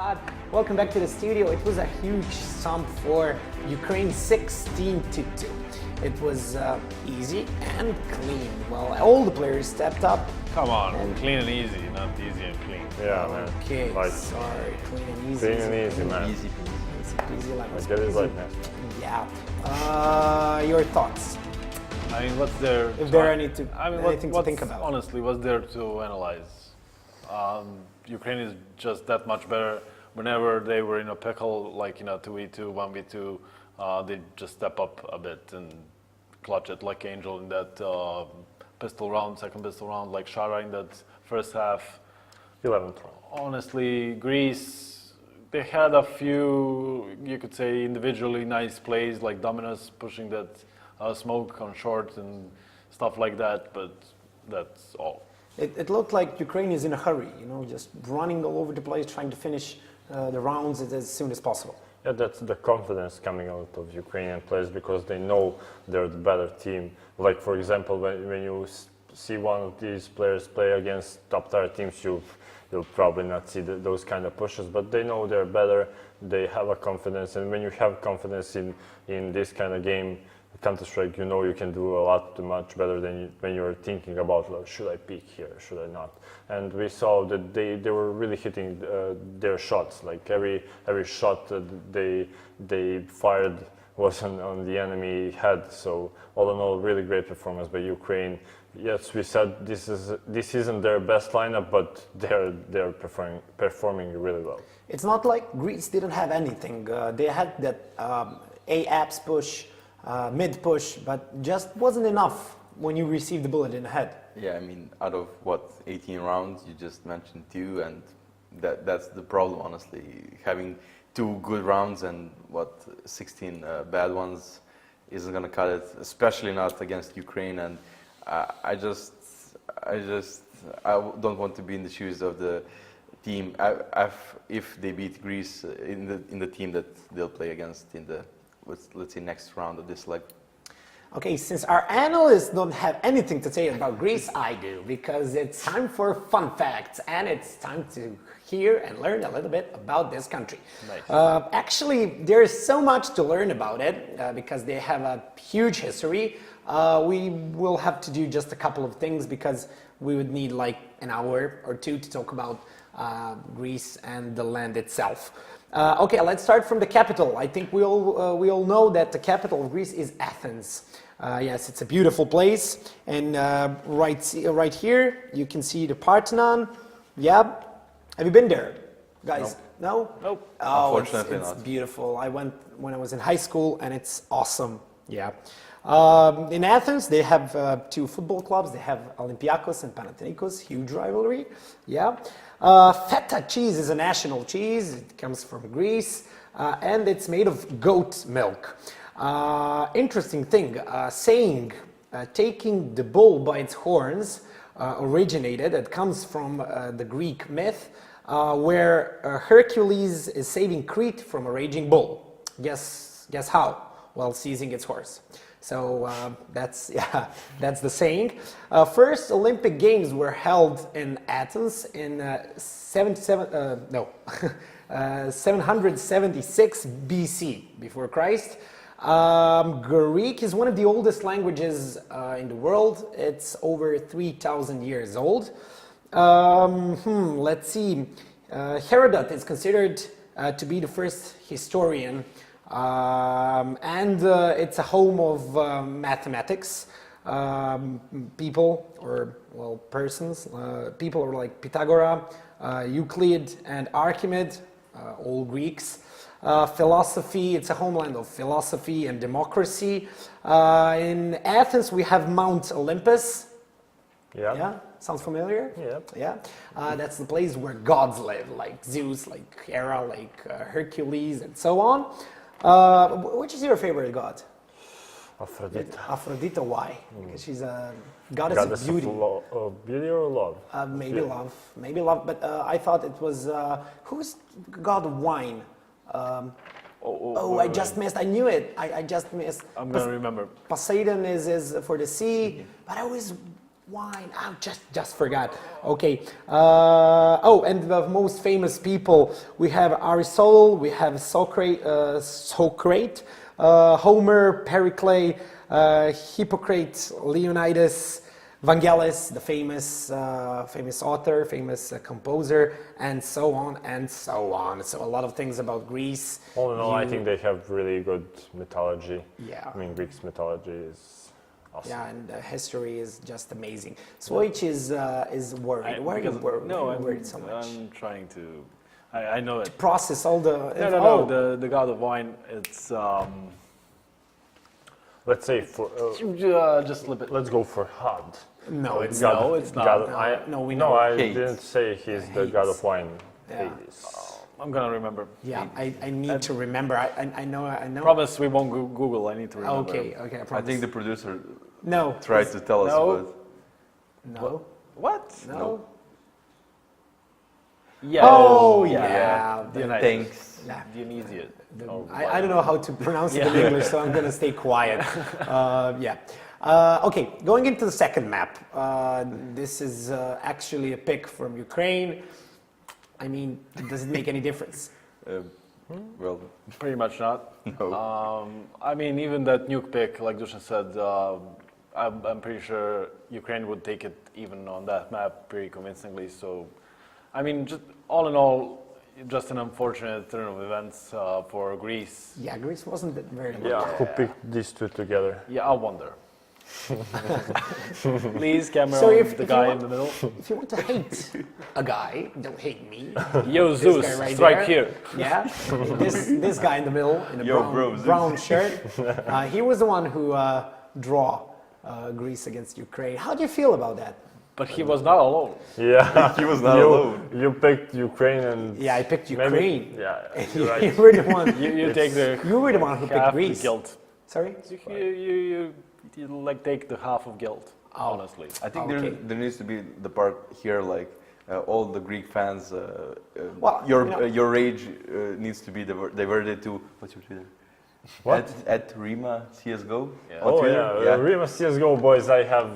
God. Welcome back to the studio. It was a huge stomp for Ukraine, 16-2. It was easy and clean. Well, all the players stepped up. Come on, clean and easy, not easy and clean. Yeah, man. Okay, Like, sorry, clean and easy. clean and easy, man. Easy peasy, like Like, get it right, man. Yeah. Your thoughts? I mean, what's there? If there are anything to think about. Honestly, what's there to analyze? Ukraine is just that much better. Whenever they were in a pickle, like 2v2, 1v2, they just step up a bit and clutch it like Angel in that second pistol round, like Shara in that first half. 11th round. Honestly, Greece, they had a few, you could say, individually nice plays, like Dominus pushing that smoke on short and stuff like that, but that's all. It looked like Ukraine is in a hurry, just running all over the place, trying to finish the rounds as soon as possible. Yeah, that's the confidence coming out of Ukrainian players because they know they're the better team. Like, for example, when you see one of these players play against top-tier teams, you'll probably not see those kind of pushes, but they know they're better, they have a confidence, and when you have confidence in this kind of game, Counter-Strike, you can do a lot much better than when you're thinking about, like, should I peek here, should I not? And we saw that they were really hitting their shots. Like every shot that they fired was on the enemy head. So all in all, really great performance by Ukraine. Yes, we said this isn't their best lineup, but they're performing really well. It's not like Greece didn't have anything. They had that A-apps push, mid push, but just wasn't enough when you received the bullet in the head. Yeah, I mean, out of 18 rounds, you just mentioned 2, and that's the problem, honestly. Having 2 good rounds and 16 bad ones isn't gonna cut it, especially not against Ukraine. And I don't want to be in the shoes of the team if they beat Greece in the team that they'll play against in the let's say next round of this leg. Okay, since our analysts don't have anything to say about Greece, I do, because it's time for fun facts, and it's time to hear and learn a little bit about this country. Nice. Actually, there's so much to learn about it, because they have a huge history. We will have to do just a couple of things, because we would need like an hour or two to talk about Greece and the land itself. Okay, let's start from the capital. I think we all know that the capital of Greece is Athens. Yes, it's a beautiful place, and right here you can see the Parthenon. Yeah, have you been there, guys? No? Nope. Oh, unfortunately it's not. beautiful. I went when I was in high school, and it's awesome. Yeah. In Athens, they have 2 football clubs. They have Olympiacos and Panathinaikos, huge rivalry. Yeah. Feta cheese is a national cheese. It comes from Greece, and it's made of goat milk. Interesting thing, saying taking the bull by its horns originated. It comes from the Greek myth where Hercules is saving Crete from a raging bull. Guess how? While seizing its horse. So that's the saying. First Olympic Games were held in Athens in 776 BC, before Christ. Greek is one of the oldest languages in the world. It's over 3,000 years old. Let's see. Herodot is considered to be the first historian. And it's a home of mathematics. People are like Pythagoras, Euclid, and Archimedes, all Greeks. Philosophy, it's a homeland of philosophy and democracy. In Athens, we have Mount Olympus. Yeah, sounds familiar? Yeah. That's the place where gods live, like Zeus, like Hera, like Hercules, and so on. Which is your favorite god? Aphrodite. Aphrodite, why? Because she's a goddess of beauty. Of beauty or love? Maybe love, but I thought it was, who's god of wine? I just missed, I knew it, I just missed. I'm gonna remember. Poseidon is for the sea, but I always wine. Oh, just forgot. Okay. And the most famous people, we have Aristotle, we have Socrates, Homer, Pericles, Hippocrates, Leonidas, Vangelis, the famous author, famous composer, and so on and so on. So a lot of things about Greece. All in all, I think they have really good mythology. Yeah. I mean, Greek's mythology is awesome. Yeah, and history is just amazing. Switch is worried. Why are you worried? No, Why are you worried so much? I'm trying to. I know it. Process all the. No. The god of wine. It's Let's say for just slip it. let's go for Had. No, it's God- No, it's not. God, we no, know. I Hades. didn't say he's the god of wine. Yeah. Hades. I'm gonna remember. Yeah, I need to remember. I know. Promise we won't Google. I need to remember. Okay, I I promise. think the producer No. tried to tell us, No. but No. What? No. Yeah. Oh, yeah. Dionysius. thanks. Yeah. Dionysius. Oh, I don't know how to pronounce it in English, so I'm going to stay quiet. Yeah. Okay, going into the second map. This is actually a pick from Ukraine. I mean, does it make any difference? Well, Pretty much not. no. I mean, even that nuke pick, like Dushan said, I'm pretty sure Ukraine would take it even on that map pretty convincingly. So, I mean, just all in all, just an unfortunate turn of events for Greece. Yeah, Greece wasn't that very good. Yeah, who picked these two together? Yeah, I wonder. Please, camera So on if the you guy want- in the middle. If you want to hate a guy, don't hate me. Yo, This Zeus, guy right strike there. here. Yeah, this guy in the middle in a Yo, brown, bro, Zeus. brown shirt. He was the one who draw Greece against Ukraine. How do you feel about that? But he was not alone. Yeah, He was not you, alone. You picked Ukraine and Yeah, I picked maybe- Ukraine. Yeah, You you're right. were the one. You take the You were the one who picked half Greece. guilt. Sorry. You like take the half of guilt. Honestly. I think Okay. there needs to be the part here, like all the Greek fans, Well, your you know- your rage needs to be diverted to what's your Twitter? What? At Rima CS:GO. Yeah. On Oh Twitter? yeah, Rima CS:GO boys. I have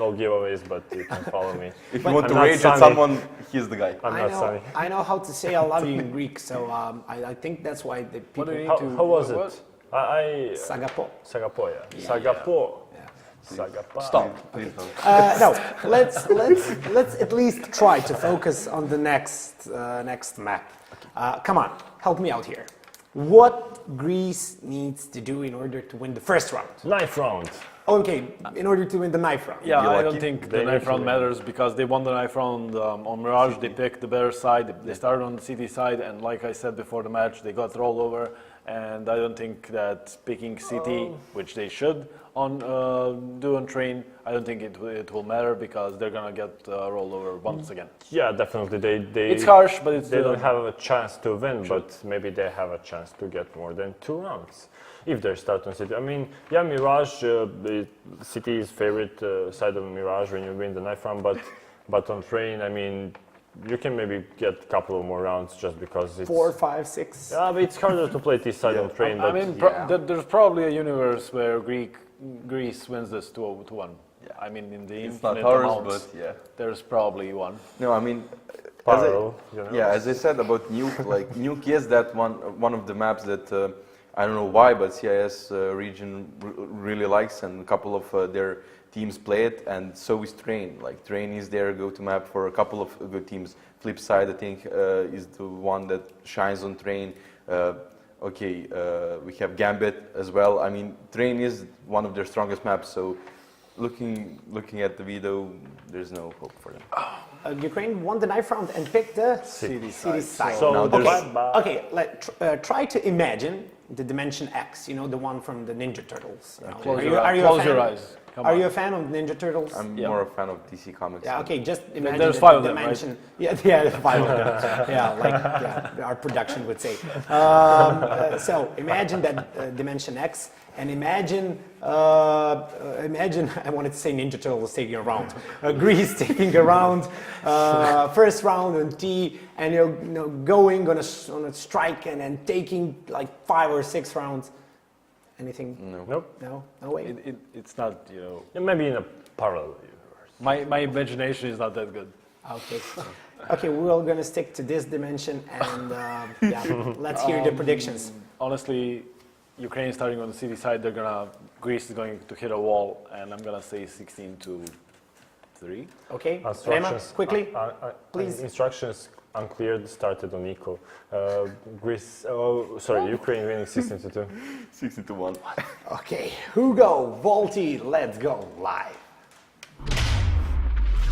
no giveaways, but you can follow me. If you want I'm to not rage at Sunny. someone, he's the guy. I'm I not know. Sunny. I know how to say I love you in Greek, so I think that's why the What people. do you need How, to? how was what? it? I Sagapo. Sagapo, yeah. Sagapo. Yeah. Sagapa. Stop, please don't. No, let's at least try to focus on the next map. Come on, help me out here. What Greece needs to do in order to win the first round? Ninth round. Okay, in order to win the ninth round. Yeah, You're I lucky. don't think They the need knife to round win. matters because they won the knife round on Mirage. They picked the better side. They started on the City side, and like I said before the match, they got rolled over. And I don't think that picking City, which they should do on train, I don't think it will matter because they're gonna get rolled over once again. Yeah, definitely. They It's harsh, but it's they still don't have a chance to win, but maybe they have a chance to get more than 2 rounds if they start on City. I mean, yeah, Mirage, City is favorite side of Mirage when you win the knife round, but on train, I mean, you can maybe get a couple of more rounds just because it's 4, 5, 6. Yeah, but it's harder to play this side on train. I But mean, there's probably a universe where Greece wins this 2-1. Yeah. I mean, in the It's not infinite ours, amounts, but yeah. there's probably one. No, I mean, parallel, you know? yeah, as I said about Nuke, like Nuke is that one of the maps that I don't know why, but CIS region really likes, and a couple of their teams play it, and so is Train. Like Train is their go-to map for a couple of good teams. Flip side, I think, is the one that shines on Train. We have Gambit as well. I mean, Train is one of their strongest maps. So, looking at the video, there's no hope for them. Ukraine won the knife round and picked the City City side. So now there's- Okay, try to imagine the Dimension X. You know, the one from the Ninja Turtles. You know. Close Are your, you a close fan? your eyes. Come Are on. you a fan of Ninja Turtles? I'm Yeah. more a fan of DC Comics. Yeah, okay, just imagine there's the 5 of them, dimension. Yeah, there's 5 of them. Our production would say. So imagine that Dimension X, and imagine, I wanted to say Ninja Turtles taking a round. Greece taking a round, first round on T, and you're going on a strike and then taking like 5 or 6 rounds. Anything? No. Nope. No way. It's not, Yeah, maybe in a parallel. My imagination is not that good. Okay. Okay, we're all gonna stick to this dimension, and yeah, let's hear the predictions. Honestly, Ukraine is starting on the city side. Greece is going to hit a wall, and I'm gonna say 16-3. Okay, Rema, Instructions, quickly, please. Instructions uncleared, started on equal. Ukraine winning 16-2. 16-1. Okay, Hugo, Volti, let's go live.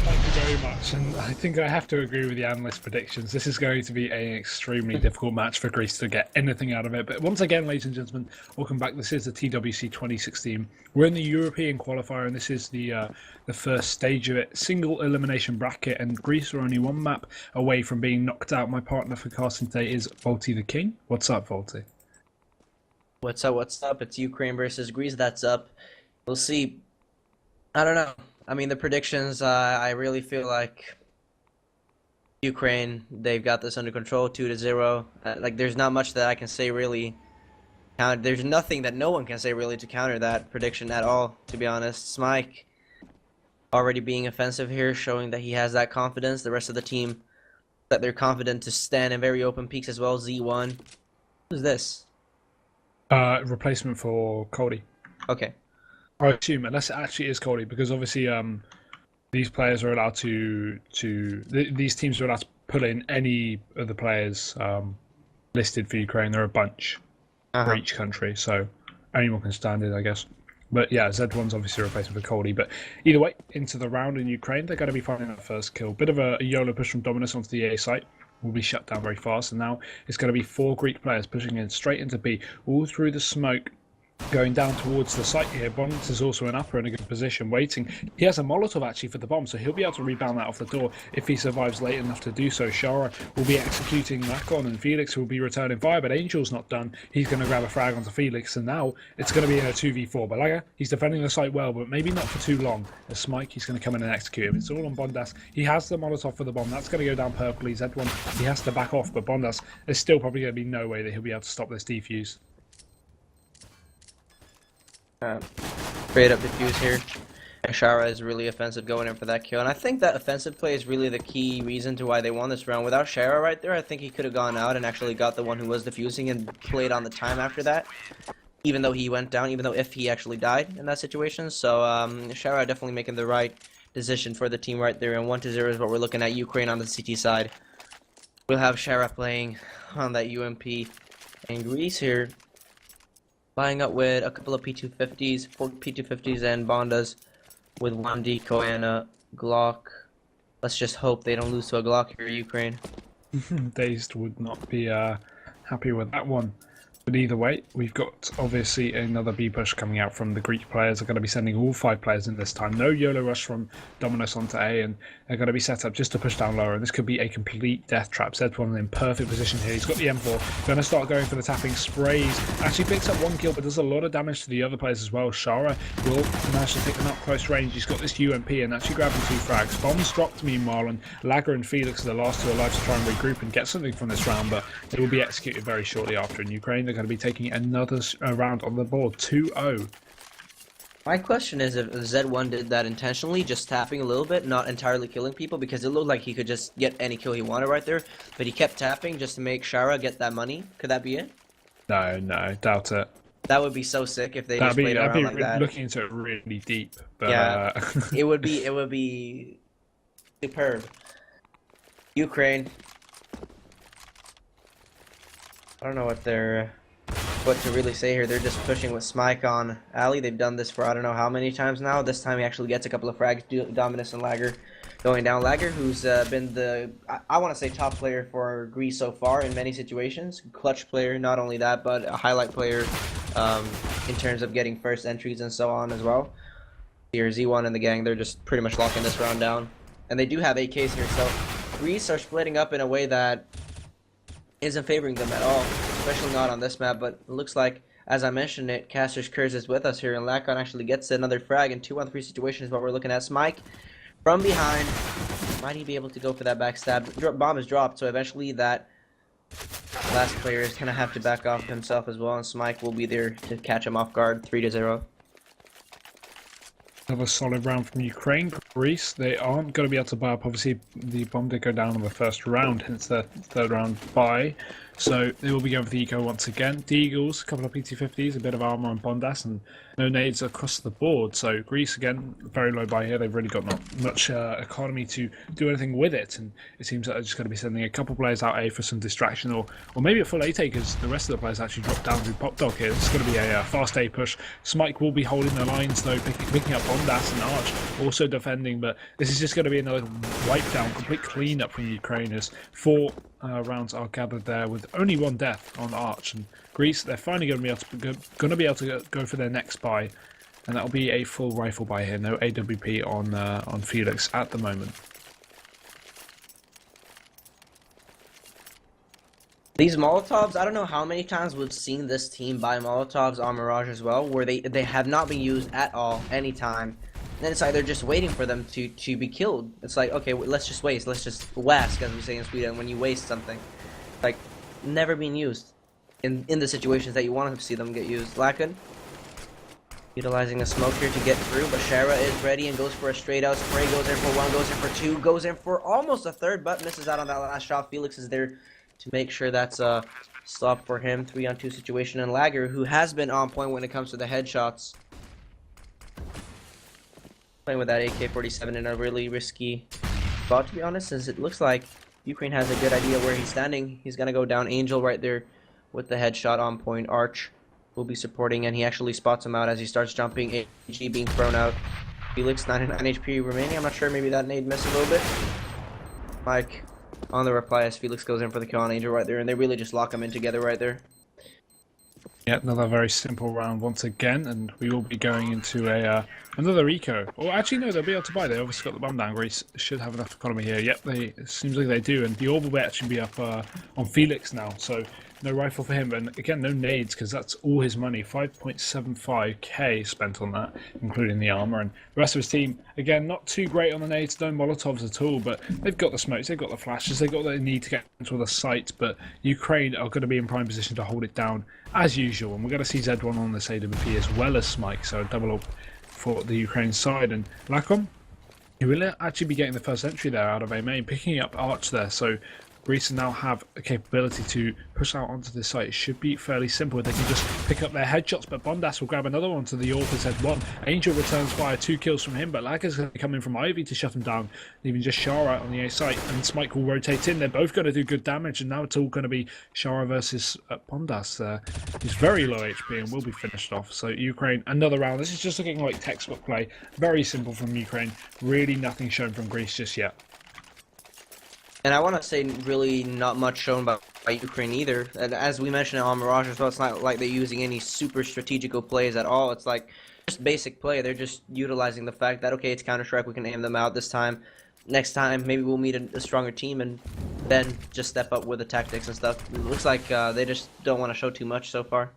Thank you very much, and I think I have to agree with the analyst predictions. This is going to be an extremely difficult match for Greece to get anything out of it. But once again, ladies and gentlemen, welcome back. This is the TWC 2016. We're in the European qualifier, and this is the first stage of it. Single elimination bracket, and Greece are only one map away from being knocked out. My partner for casting today is Volti the King. What's up, Volti? What's up? What's up? It's Ukraine versus Greece. That's up. We'll see. I don't know. I mean, the predictions, I really feel like Ukraine, they've got this under control, 2-0. Like, there's not much that I can say really. There's nothing that no one can say really to counter that prediction at all, to be honest. Smike already being offensive here, showing that he has that confidence. The rest of the team, that they're confident to stand in very open peaks as well. Z1. Who's this? Replacement for Cody. Okay. I assume, unless it actually is Cody, because obviously these players are allowed these teams are allowed to pull in any of the players listed for Ukraine. There are a bunch for each country, so anyone can stand in, I guess. But yeah, Z1's obviously a replacement for Cody. But either way, into the round in Ukraine, they're going to be finding that first kill. Bit of a YOLO push from Dominus onto the A site. Will be shut down very fast, and now it's going to be 4 Greek players pushing in straight into B, all through the smoke. Going down towards the site here. Bonds is also an upper in a good position, waiting. He has a Molotov actually for the bomb, so he'll be able to rebound that off the door if he survives late enough to do so. Shara will be executing Lakon, and Felix will be returning fire, but Angel's not done. He's going to grab a frag onto Felix, and now it's going to be in a 2v4. Balaga, he's defending the site well, but maybe not for too long. As Smike, he's going to come in and execute him. It's all on Bondas. He has the Molotov for the bomb. That's going to go down purpley. Z1, he has to back off, but Bondas, there's still probably going to be no way that he'll be able to stop this defuse. Straight up defuse here. Shara is really offensive going in for that kill. And I think that offensive play is really the key reason to why they won this round. Without Shara right there, I think he could have gone out and actually got the one who was defusing and played on the time after that. Even though he went down, even though if he actually died in that situation. So Shara definitely making the right decision for the team right there. And 1-0 is what we're looking at. Ukraine on the CT side. We'll have Shara playing on that UMP. And Greece here. Buying up with a couple of P250s, 4 P250s and Bondas with 1 decoy and a Glock. Let's just hope they don't lose to a Glock here, Ukraine. Dazed would not be happy with that one. But either way, we've got obviously another B push coming out from the Greek players. They're going to be sending all 5 players in this time. No YOLO rush from Dominus onto A, and they're going to be set up just to push down lower. And this could be a complete death trap. Z1 in perfect position here. He's got the M4. Going to start going for the tapping sprays. Actually picks up 1 kill, but does a lot of damage to the other players as well. Shara will manage to pick them up close range. He's got this UMP and actually grabbing 2 frags. Bombs dropped meanwhile, and Lager and Felix are the last 2 alive to try and regroup and get something from this round, but they will be executed very shortly after. In Ukraine, they're going to be taking another round on the board, 2-0. My question is if Z1 did that intentionally, just tapping a little bit, not entirely killing people, because it looked like he could just get any kill he wanted right there, but he kept tapping just to make Shara get that money. Could that be it? No, doubt it. That would be so sick if they just played around like that. Looking into it really deep, but yeah, it would be superb. Ukraine. I don't know what to really say here. They're just pushing with Smike on Ali. They've done this for I don't know how many times now. This time he actually gets a couple of frags. Dominus and Lager going down. Lager, who's been the, I want to say, top player for Greece so far in many situations. Clutch player, not only that, but a highlight player in terms of getting first entries and so on as well. Here, Z1 and the gang, they're just pretty much locking this round down. And they do have AKs here, so Greece are splitting up in a way that isn't favoring them at all, especially not on this map, but it looks like, as I mentioned it, Caster's Curse is with us here, and Lakon actually gets another frag in 2-on-3 situation is what we're looking at. Smike from behind, might he be able to go for that backstab? Bomb is dropped, so eventually that last player is going to have to back off himself as well, and Smike will be there to catch him off guard, 3-0. Another solid round from Ukraine. Greece, they aren't going to be able to buy up. Obviously, the bomb did go down in the first round, hence their third round buy. So they will be going for the eco once again. The Eagles, a couple of PT-50s, a bit of armor on Bondas, and no nades across the board. So Greece, again, very low buy here. They've really got not much economy to do anything with it. And it seems that they're just going to be sending a couple players out A for some distraction, or maybe a full A take as the rest of the players actually drop down through Pop Dog here. It's going to be a fast A push. Smike will be holding the lines, though, picking up Bondas and Arch, also defending. But this is just going to be another wipe down, complete cleanup from Ukraine as 4 rounds are gathered there with only 1 death on Arch. And Greece, they're finally going to be able to go for their next buy, and that'll be a full rifle buy here. No AWP on Felix at the moment. These Molotovs, I don't know how many times we've seen this team buy Molotovs on Mirage as well, where they have not been used at all, anytime. And then it's like they're just waiting for them to be killed. It's like, okay, let's just waste, let's just wask, as we say in Sweden, when you waste something. Like, never being used in the situations that you want to see them get used. Lakin, utilizing a smoke here to get through, but Shara is ready and goes for a straight out spray, goes in for 1, goes in for 2, goes in for almost a 3rd, but misses out on that last shot. Felix is there to make sure that's a stop for him. 3-on-2 situation, and Lager, who has been on point when it comes to the headshots, playing with that AK-47 in a really risky spot, to be honest, since it looks like Ukraine has a good idea where he's standing. He's gonna go down. Angel right there with the headshot on point. Arch will be supporting, and he actually spots him out as he starts jumping. AG being thrown out. Felix 99 HP remaining. I'm not sure, maybe that nade missed a little bit. Mike on the reply as Felix goes in for the kill on Angel right there, and they really just lock them in together right there. Yeah, another very simple round once again, and we will be going into another eco. Or actually, no, they'll be able to buy. They obviously got the bomb down. Greece should have enough economy here. Yep, it seems like they do, and the orb will actually be up on Felix now. So no rifle for him, and again, no nades because that's all his money. 5.75k spent on that, including the armor, and the rest of his team again not too great on the nades. No Molotovs at all, but they've got the smokes, they've got the flashes, they've got what they need to get into the site. But Ukraine are going to be in prime position to hold it down as usual, and we're going to see Z1 on this AWP as well as Smike, so a double up for the Ukraine side. And Lacom, he will actually be getting the first entry there out of A main, picking up Arch there, so Greece now have a capability to push out onto this site. It should be fairly simple. They can just pick up their headshots, but Bondas will grab another one to the Orphan's head 1. Angel returns fire, 2 kills from him, but Lager's going to come in from Ivy to shut him down, leaving just Shara on the A site, and Smike will rotate in. They're both going to do good damage, and now it's all going to be Shara versus Bondas. He's very low HP and will be finished off. So Ukraine, another round. This is just looking like textbook play. Very simple from Ukraine. Really nothing shown from Greece just yet. And I want to say really not much shown by Ukraine either. And as we mentioned on Mirage as well, it's not like they're using any super strategical plays at all. It's like just basic play. They're just utilizing the fact that, okay, it's Counter-Strike, we can aim them out this time. Next time, maybe we'll meet a stronger team and then just step up with the tactics and stuff. It looks like they just don't want to show too much so far.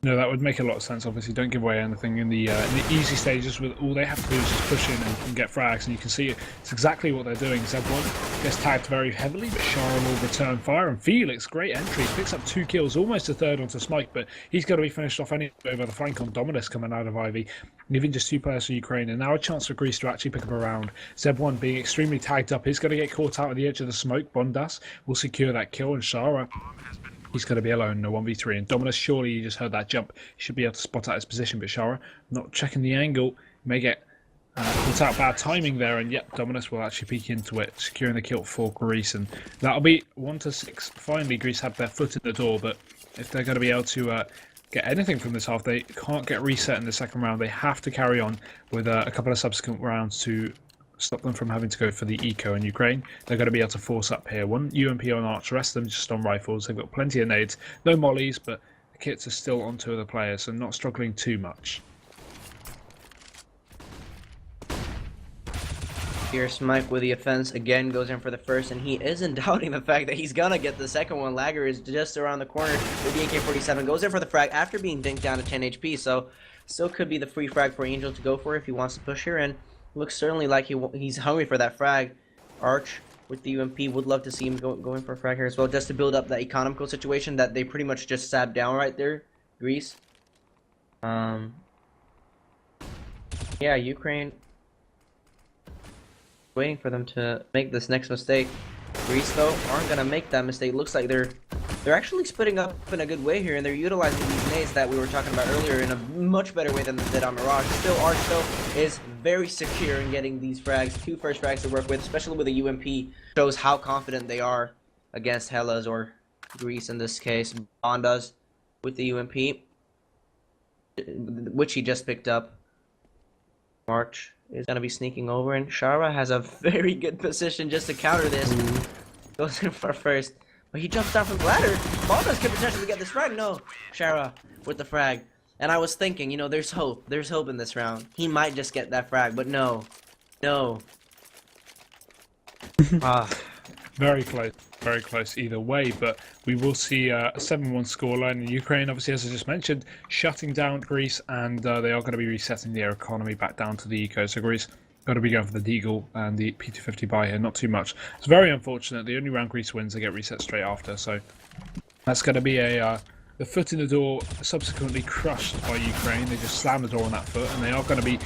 No, that would make a lot of sense. Obviously, don't give away anything in the easy stages. With all they have to do is just push in and get frags, and you can see it's exactly what they're doing. Z1 gets tagged very heavily, but Shara will return fire, and Felix, great entry, picks up 2 kills, almost a 3rd onto Smike, but he's got to be finished off anyway by the flank on Dominus coming out of Ivy, leaving just 2 players for Ukraine, and now a chance for Greece to actually pick up a round. Z1 being extremely tagged up, he's going to get caught out at the edge of the smoke. Bondas will secure that kill, and Shara, he's going to be alone in a 1v3, and Dominus, surely you just heard that jump. He should be able to spot out his position, but Shara not checking the angle, may get caught out. Bad timing there, and yep, Dominus will actually peek into it, securing the kill for Greece, and that'll be 1-6. Finally, Greece have their foot in the door, but if they're going to be able to get anything from this half, they can't get reset in the second round. They have to carry on with a couple of subsequent rounds to stop them from having to go for the eco. In Ukraine, they're going to be able to force up here. 1 UMP on Arch, the rest of them just on rifles. They've got plenty of nades, no mollies, but the kits are still on 2 of the players, so not struggling too much. Here's Mike with the offense, again goes in for the first, and he isn't doubting the fact that he's gonna get the second one. Lager is just around the corner with the AK-47, goes in for the frag after being dinked down to 10 HP, so still could be the free frag for Angel to go for if he wants to push here, and looks certainly like he's hungry for that frag. Arch with the UMP, would love to see him going for a frag here as well, just to build up that economical situation that they pretty much just sat down right there, Greece. Yeah, Ukraine Waiting for them to make this next mistake. Greece though aren't gonna make that mistake. Looks like they're actually splitting up in a good way here, and they're utilizing these nades that we were talking about earlier in a much better way than they did on Mirage. Still, Arch though is very secure in getting these frags, 2 first frags to work with, especially with a UMP. Shows how confident they are against Hellas, or Greece in this case. Bond does with the UMP, which he just picked up. March is going to be sneaking over, and Shara has a very good position just to counter this. Goes in for first, but he jumps down from the ladder. Baldas could potentially get this frag. No, Shara with the frag. And I was thinking, you know, there's hope. There's hope in this round. He might just get that frag, but no. No. Very close either way, but we will see a 7-1 scoreline in Ukraine, obviously, as I just mentioned, shutting down Greece, and they are going to be resetting their economy back down to the eco. So Greece got to be going for the Deagle and the P250 buy here, not too much. It's very unfortunate. The only round Greece wins, they get reset straight after, so that's going to be the foot in the door, subsequently crushed by Ukraine. They just slammed the door on that foot, and they are going to be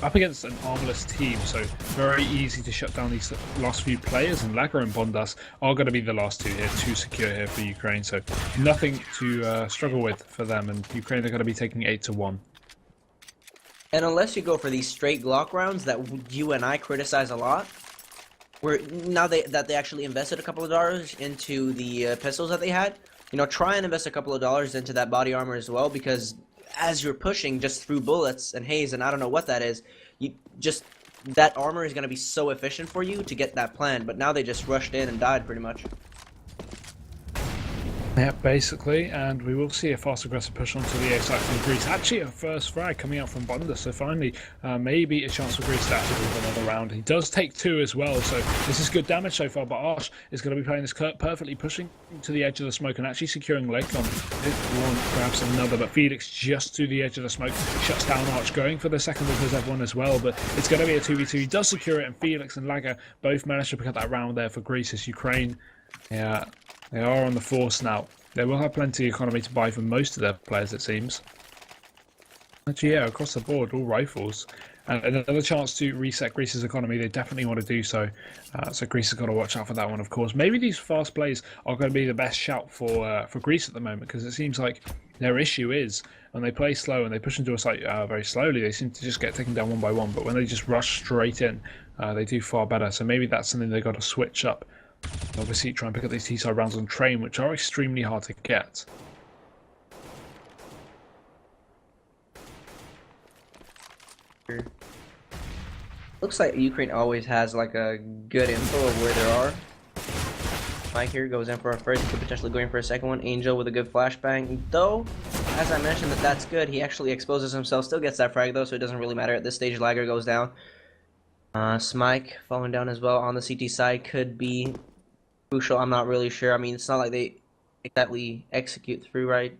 up against an armless team, so very easy to shut down these last few players, and Lager and Bondas are going to be the last two here, too secure here for Ukraine, so nothing to struggle with for them, and Ukraine are going to be taking 8-1. And unless you go for these straight Glock rounds that you and I criticize a lot, where now that they actually invested a couple of dollars into the pistols that they had, you know, try and invest a couple of dollars into that body armor as well, because as you're pushing just through bullets and haze, and I don't know what that is, that armor is going to be so efficient for you to get that plan. But now they just rushed in and died pretty much. Yeah, basically, and we will see a fast aggressive push onto the A side from Greece. Actually, a first frag coming out from Bunda, so finally, maybe a chance for Greece to actually win another round. He does take 2 as well, so this is good damage so far, but Arsh is going to be playing this perfectly, pushing to the edge of the smoke and actually securing leg on one, perhaps another, but Felix just to the edge of the smoke, shuts down Arch, going for the second of his F1 as well, but it's going to be a 2v2. He does secure it, and Felix and Lager both managed to pick up that round there for Greece. As Ukraine, yeah, they are on the force now. They will have plenty of economy to buy for most of their players, it seems. Actually, yeah, across the board, all rifles. And another chance to reset Greece's economy, they definitely want to do so. So Greece has got to watch out for that one, of course. Maybe these fast plays are going to be the best shout for Greece at the moment, because it seems like their issue is when they play slow and they push into a site very slowly, they seem to just get taken down one by one. But when they just rush straight in, they do far better. So maybe that's something they've got to switch up. Obviously, try and pick up these T-side rounds on train, which are extremely hard to get. Looks like Ukraine always has like a good info of where they are. Mike here goes in for a first, could potentially go in for a second one. Angel with a good flashbang, though. As I mentioned, that's good. He actually exposes himself, still gets that frag though, so it doesn't really matter at this stage. Lager goes down. Smike falling down as well on the CT side could be crucial. I'm not really sure. I mean, it's not like they exactly execute through right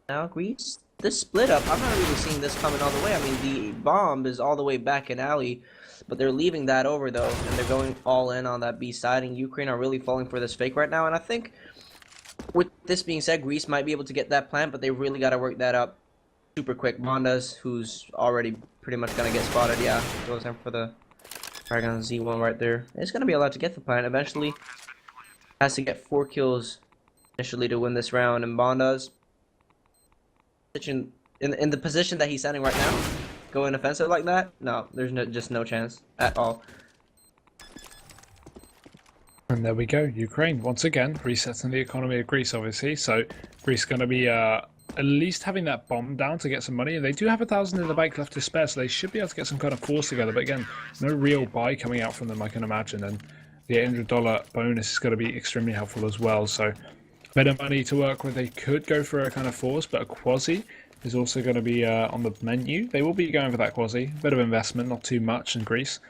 now. Greece, this split up, I'm not really seeing this coming all the way. I mean, the bomb is all the way back in alley, but they're leaving that over though, and they're going all in on that B side, and Ukraine are really falling for this fake right now. And I think with this being said, Greece might be able to get that plant, but they really got to work that up super quick. Mondas, who's already pretty much gonna get spotted, yeah, goes in for the frag on Z1 right there. It's gonna be a lot to get the plant eventually. Has to get 4 kills initially to win this round, and Bondas in the position that he's standing right now, going offensive like that, no, there's just no chance at all. And there we go, Ukraine once again resetting the economy of Greece, obviously. So Greece is going to be at least having that bomb down to get some money, and they do have 1,000 in the bank left to spare, so they should be able to get some kind of force together. But again, no real buy coming out from them, I can imagine, and the $800 bonus is going to be extremely helpful as well. So better money to work with. They could go for a kind of force, but a quasi is also going to be on the menu. They will be going for that quasi. Bit of investment, not too much in Greece.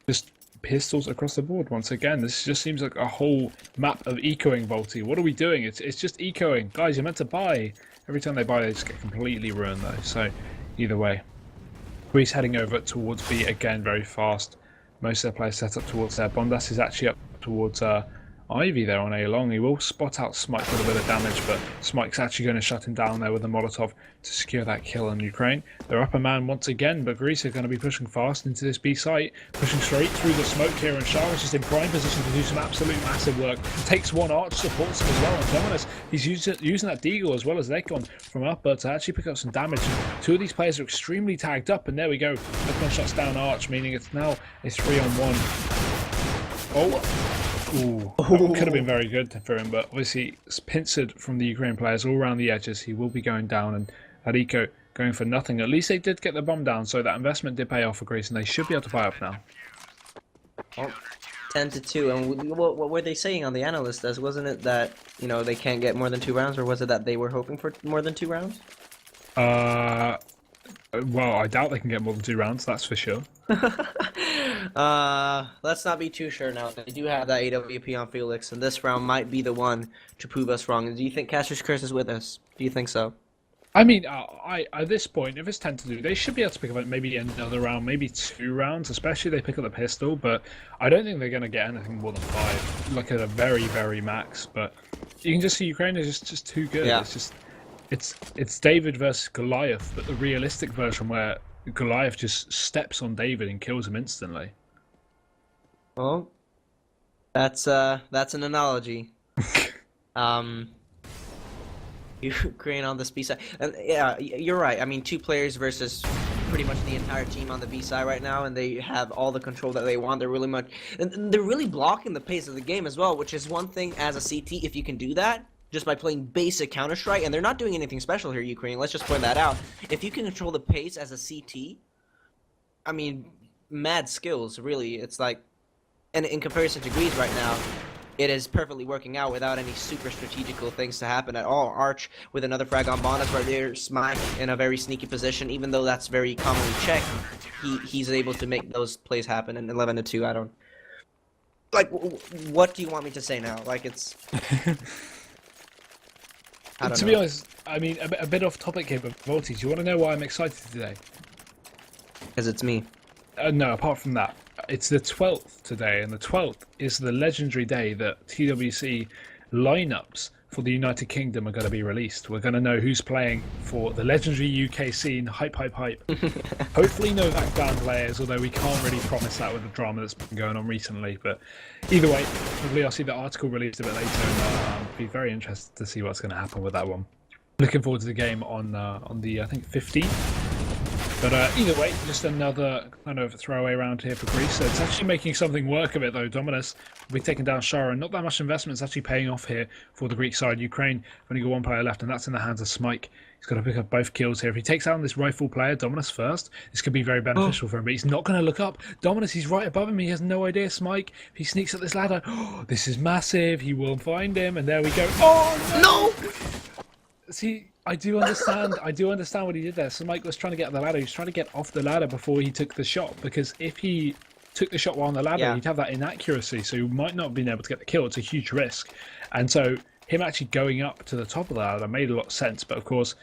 Just pistols across the board once again. This just seems like a whole map of ecoing Volty. What are we doing? It's just ecoing. Guys, you're meant to buy. Every time they buy, they just get completely ruined though. So either way, Greece heading over towards B again very fast. Most of their players set up towards there. Bondas is actually up towards Ivy there on A long. He will spot out Smike with a bit of damage, but Smike's actually going to shut him down there with a Molotov to secure that kill on Ukraine. They're up a man once again, but Greece are going to be pushing fast into this B site, pushing straight through the smoke here, and Shah is just in prime position to do some absolute massive work. Takes one arch, supports him as well, and Dominus, he's using that Deagle as well as Lekon from up, but to actually pick up some damage. And two of these players are extremely tagged up, and there we go. Lekon shuts down Arch, meaning it's now a 3-on-1. Oh. Ooh, that could have been very good for him, but obviously it's pincered from the Ukraine players all around the edges. He will be going down, and Ariko going for nothing. At least they did get the bomb down, so that investment did pay off for Greece, and they should be able to buy up now. Well, 10-2, and what were they saying on the analyst desk? Wasn't it that, you know, they can't get more than 2 rounds, or was it that they were hoping for more than 2 rounds? Well, I doubt they can get more than 2 rounds, that's for sure. Let's not be too sure now. They do have that AWP on Felix, and this round might be the one to prove us wrong. Do you think Caster's Curse is with us? Do you think so? I mean, I at this point, if it's 10-2, they should be able to pick up maybe another round, maybe 2 rounds, especially if they pick up the pistol, but I don't think they're going to get anything more than 5, like at a very, very max, but you can just see Ukraine is just too good. Yeah. It's David versus Goliath, but the realistic version where Goliath just steps on David and kills him instantly. Well, that's an analogy. Ukraine on this B side, and yeah, you're right. I mean, 2 players versus pretty much the entire team on the B side right now, and they have all the control that they want. They're really blocking the pace of the game as well, which is one thing as a CT if you can do that. Just by playing basic Counter-Strike, and they're not doing anything special here, Ukraine. Let's just point that out. If you can control the pace as a CT, I mean, mad skills, really. It's like, and in comparison to Greece right now, it is perfectly working out without any super strategical things to happen at all. Arch with another frag on Bonus right there, Smike in a very sneaky position, even though that's very commonly checked, he's able to make those plays happen in 11-2. I don't... Like, what do you want me to say now? Like, it's... To be honest, I mean, a bit off topic here, but Volty, do you want to know why I'm excited today? Because it's me. No, apart from that, it's the 12th today, and the 12th is the legendary day that TWC lineups for the United Kingdom are going to be released. We're going to know who's playing for the legendary UK scene. Hype, hype, hype. Hopefully no background players, although we can't really promise that with the drama that's been going on recently. But either way, hopefully I'll see the article released a bit later, and I'll be very interested to see what's going to happen with that one. Looking forward to the game on the, I think, 15th. But either way, just another kind of throwaway round here for Greece. So it's actually making something work of it, though. Dominus will be taking down Shara, and not that much investment is actually paying off here for the Greek side. Ukraine have only got 1 player left, and that's in the hands of Smike. He's got to pick up both kills here. If he takes out this rifle player, Dominus first, this could be very beneficial for him, but he's not going to look up. Dominus, he's right above him. He has no idea. Smike, if he sneaks up this ladder, this is massive. He will find him, and there we go. Oh, no! See, I do understand what he did there. So Mike was trying to get up the ladder. He was trying to get off the ladder before he took the shot, because if he took the shot while on the ladder, he'd have that inaccuracy, so he might not have been able to get the kill. It's a huge risk. And so him actually going up to the top of the ladder made a lot of sense. But of course,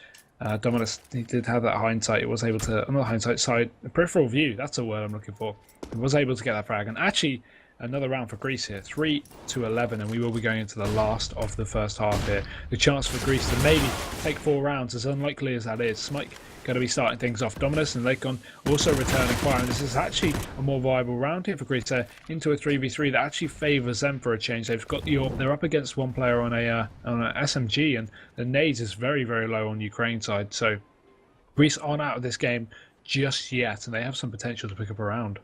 Dominus, he did have that hindsight. It was able to, not hindsight, side, peripheral view. That's a word I'm looking for. He was able to get that frag. And actually, another round for Greece here, 3-11, and we will be going into the last of the first half here. The chance for Greece to maybe take 4 rounds, as unlikely as that is. Smike going to be starting things off. Dominus and Lakon also returning fire, and this is actually a more viable round here for Greece. They're into a 3v3 that actually favours them for a change. They've got they're up against 1 player on a SMG, and the nades is very, very low on Ukraine side. So Greece aren't out of this game just yet, and they have some potential to pick up a round.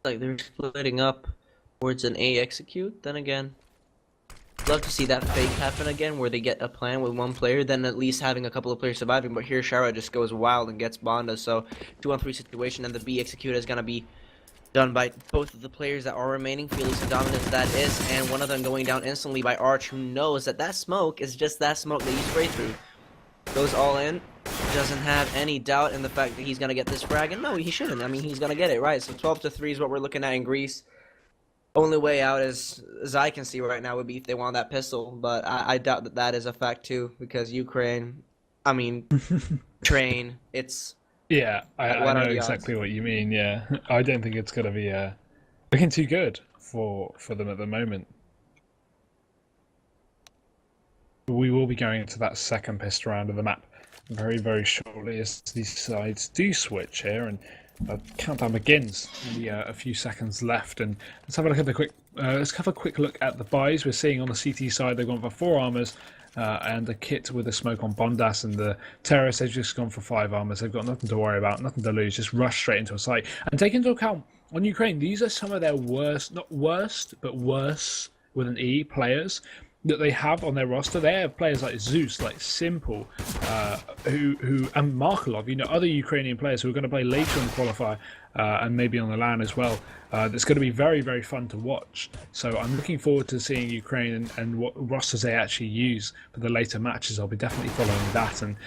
Like they're splitting up towards an A execute. Then again, love to see that fake happen again, where they get a plan with 1 player, then at least having a couple of players surviving. But here Shara just goes wild and gets Bonda, so 2-on-3 situation, and the B execute is gonna be done by both of the players that are remaining, Felix and Dominus that is, and one of them going down instantly by Arch, who knows that that smoke is just that smoke that you spray through. Goes all in, doesn't have any doubt in the fact that he's gonna get this frag, and no, he shouldn't. I mean, he's gonna get it, right? So 12-3 is what we're looking at in Greece. Only way out, as I can see right now, would be if they want that pistol, but I doubt that that is a fact too, because Ukraine, I mean, train, it's Yeah, I What know are the exactly odds? what you mean. Yeah, I don't think it's going to be looking too good for them at the moment. We will be going into that second pissed round of the map very, very shortly as these sides do switch here, and countdown begins. Only a few seconds left, and let's have a look at the quick. Let's have a quick look at the buys we're seeing on the CT side. They've gone for 4 armors. And the kit with the smoke on Bondas, and the terrorists, they've just gone for 5 armors. They've got nothing to worry about, nothing to lose, just rush straight into a site. And take into account, on Ukraine, these are some of their worst, not worst, but worse with an E players that they have on their roster. They have players like Zeus, like Simple, who and Markelov, other Ukrainian players who are going to play later in the qualifier and maybe on the LAN as well. That's going to be very, very fun to watch. So I'm looking forward to seeing Ukraine and what rosters they actually use for the later matches. I'll be definitely following that. And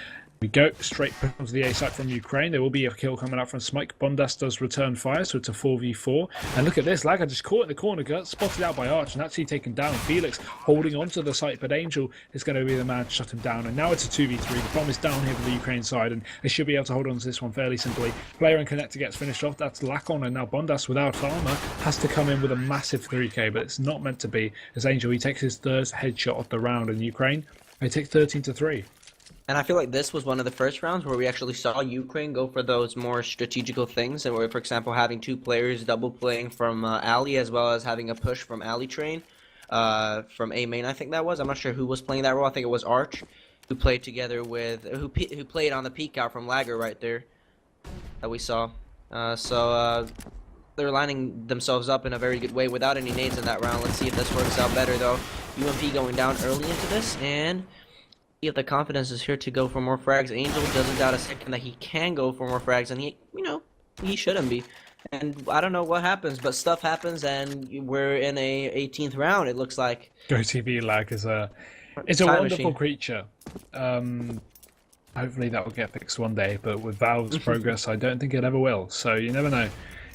we go straight onto the A site from Ukraine. There will be a kill coming out from Smike. Bondas does return fire, so it's a 4v4. And look at this. Laga just caught in the corner, got spotted out by Arch and actually taken down. Felix holding onto the site, but Angel is going to be the man to shut him down. And now it's a 2v3. The bomb is down here for the Ukraine side, and they should be able to hold on to this one fairly simply. Player and connector gets finished off. That's Lakon, and now Bondas without armor has to come in with a massive 3k, but it's not meant to be. As Angel, he takes his third headshot of the round in Ukraine. They take 13-3. And I feel like this was one of the first rounds where we actually saw Ukraine go for those more strategical things, and where, for example, having 2 players double playing from Ali, as well as having a push from Ali Train from A main. I think that was. I'm not sure who was playing that role. I think it was Arch, who played together with who played on the peek out from Lager right there that we saw. They're lining themselves up in a very good way without any nades in that round. Let's see if this works out better though. UMP going down early into this, and if the confidence is here to go for more frags. Angel doesn't doubt a second that he can go for more frags, and he shouldn't be. And I don't know what happens, but stuff happens, and we're in a 18th round. It looks like GoTV lag is a Time wonderful machine. creature. Hopefully that will get fixed one day, but with Valve's progress, I don't think it ever will. So you never know.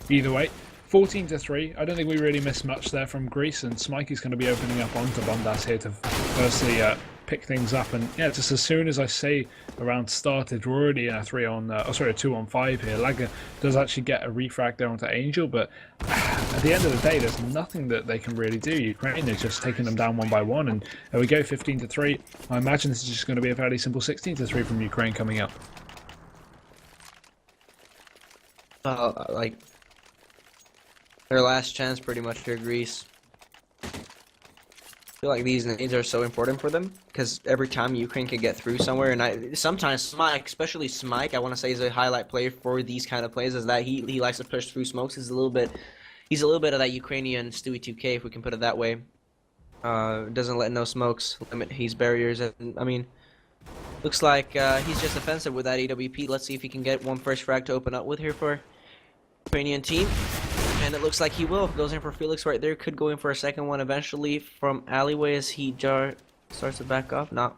Either way, 14-3. I don't think we really missed much there from Greece, and Smike is going to be opening up onto Bondas here to firstly pick things up. And yeah, just as soon as I say the round started, we're already in a 2-on-5 here. Lager does actually get a refrag there onto Angel, but at the end of the day, there's nothing that they can really do. Ukraine is just taking them down one by one, and there we go, 15-3. I imagine this is just going to be a fairly simple 16-3 from Ukraine coming up. like their last chance pretty much to Greece. I feel like these nades are so important for them because every time Ukraine can get through somewhere, and sometimes Smike, especially Smike, I want to say is a highlight player for these kind of plays, is that he likes to push through smokes. He's a little bit of that Ukrainian Stewie 2K, if we can put it that way. Doesn't let no smokes limit his barriers, and I mean, looks like he's just offensive with that AWP. Let's see if he can get one first frag to open up with here for Ukrainian team. And it looks like he will. Goes in for Felix right there. Could go in for a second one eventually from Alleyway as he starts to back up. No,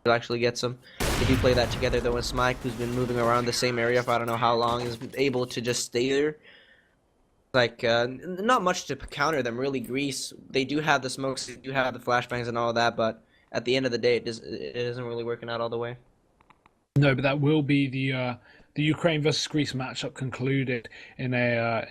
he'll actually get some. They do play that together though, and Smike, who's been moving around the same area for I don't know how long, is able to just stay there. Like, not much to counter them really. Greece, they do have the smokes, they do have the flashbangs and all that, but at the end of the day, it isn't really working out all the way. No, but that will be the Ukraine versus Greece matchup concluded in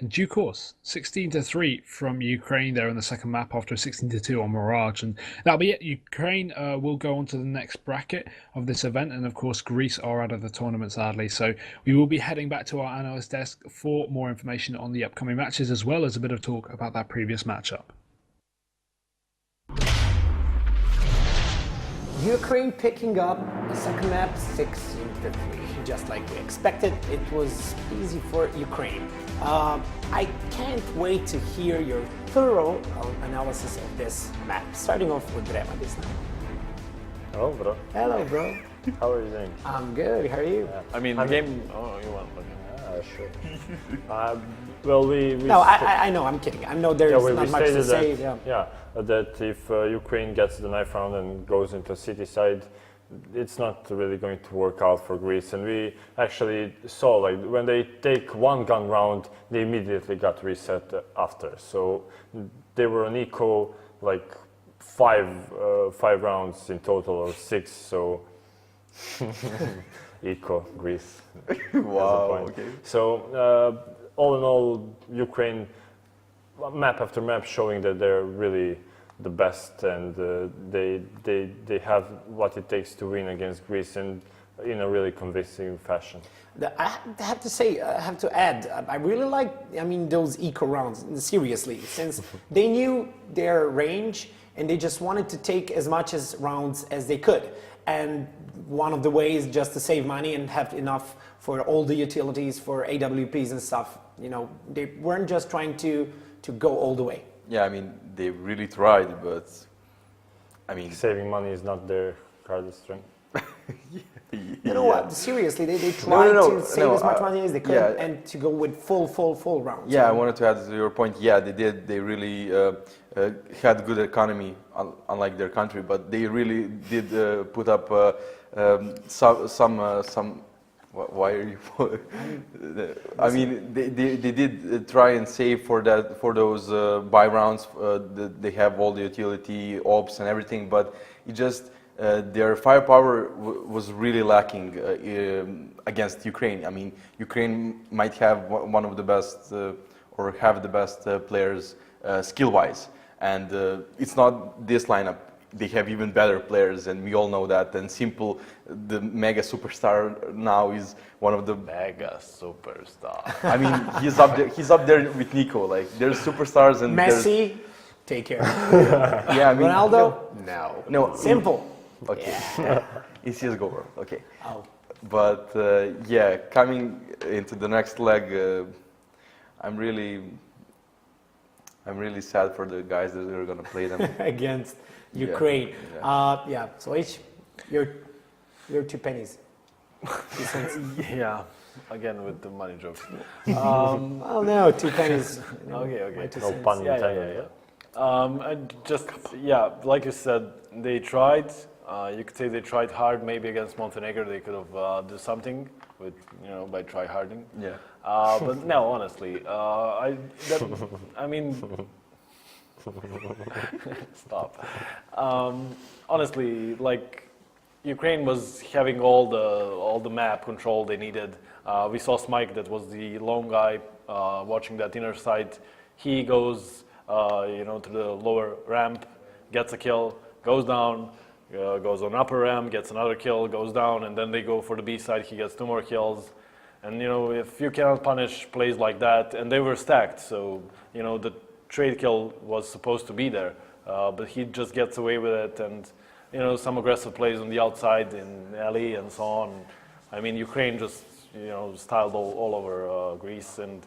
due course. 16-3 from Ukraine there in the second map after a 16-2 on Mirage, and that'll be it. Ukraine will go on to the next bracket of this event, and of course Greece are out of the tournament sadly. So we will be heading back to our analyst desk for more information on the upcoming matches, as well as a bit of talk about that previous matchup. Ukraine picking up the second map 16-3. Just like we expected, it was easy for Ukraine. I can't wait to hear your thorough analysis of this map. Starting off with Drema this time. Hello, bro. Hello, bro. How are you doing? I'm good. How are you? I mean, the game. Oh, you want? Okay. Sure. Well, we No, I know. I'm kidding. I know there's we not much to stated say. that, that if Ukraine gets the knife round and goes into city side, it's not really going to work out for Greece. And we actually saw, like, when they take one gun round, they immediately got reset after. So they were on eco, like five rounds in total, or 6. So eco Greece. Wow. point. Okay. So all in all, Ukraine, map after map, showing that they're really the best, and they have what it takes to win against Greece, and in a really convincing fashion. I have to say, I have to add, I really like, those eco rounds, seriously, since they knew their range and they just wanted to take as much as rounds as they could. And one of the ways just to save money and have enough for all the utilities, for AWPs and stuff, they weren't just trying to go all the way. Yeah, they really tried, but Saving money is not their hardest strength. You know what? Seriously, they tried to save as much money as they could, yeah. and to go with full rounds. Yeah, I wanted to add to your point. Yeah, they did. They really had good economy, unlike their country, but they really did put up some. Why are you? They did try and save for those buy rounds. They have all the utility, ops, and everything, but it just. Their firepower was really lacking against Ukraine. Ukraine might have one of the best or have the best players skill-wise, and it's not this lineup. They have even better players, and we all know that. And Simple, the mega superstar now, is one of the Mega superstar. he's up there with Nico. Like, there's superstars and Messi, take care. yeah, Ronaldo, no, Simple. Okay, yeah. It's CSGO world. Okay. Oh. But yeah, coming into the next leg, I'm really sad for the guys that are gonna play them. Against Ukraine. Yeah. So H, your 2 pennies. 2 cents. Yeah, again with the money jokes. Oh no, 2 pennies. Okay. My 2 No cents. pun Yeah. intended. Like you said, they tried. You could say they tried hard. Maybe against Montenegro, they could have do something with, by try harding. Yeah. But no, honestly, stop. Honestly, like Ukraine was having all the map control they needed. We saw Smike, that was the lone guy watching that inner side. He goes, to the lower ramp, gets a kill, goes down. Goes on upper ramp, gets another kill, goes down, and then they go for the B side. He gets 2 more kills, and if you cannot punish plays like that, and they were stacked, so the trade kill was supposed to be there, but he just gets away with it, and some aggressive plays on the outside in alley and so on. Ukraine just styled all over Greece, and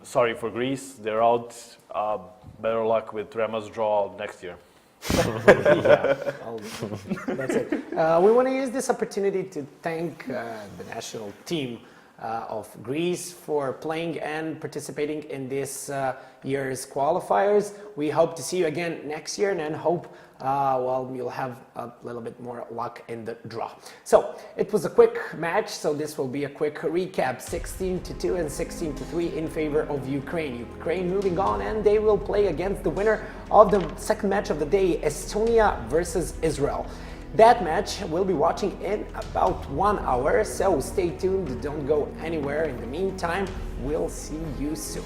sorry for Greece, they're out. Better luck with Rema's draw next year. That's it. We want to use this opportunity to thank the national team of Greece for playing and participating in this year's qualifiers. We hope to see you again next year, and hope you'll have a little bit more luck in the draw. So it was a quick match, so this will be a quick recap. 16-2 and 16-3 in favor of Ukraine. Ukraine moving on, and they will play against the winner of the second match of the day, Estonia versus Israel. That match we'll be watching in about 1 hour, so stay tuned, don't go anywhere. In the meantime, we'll see you soon.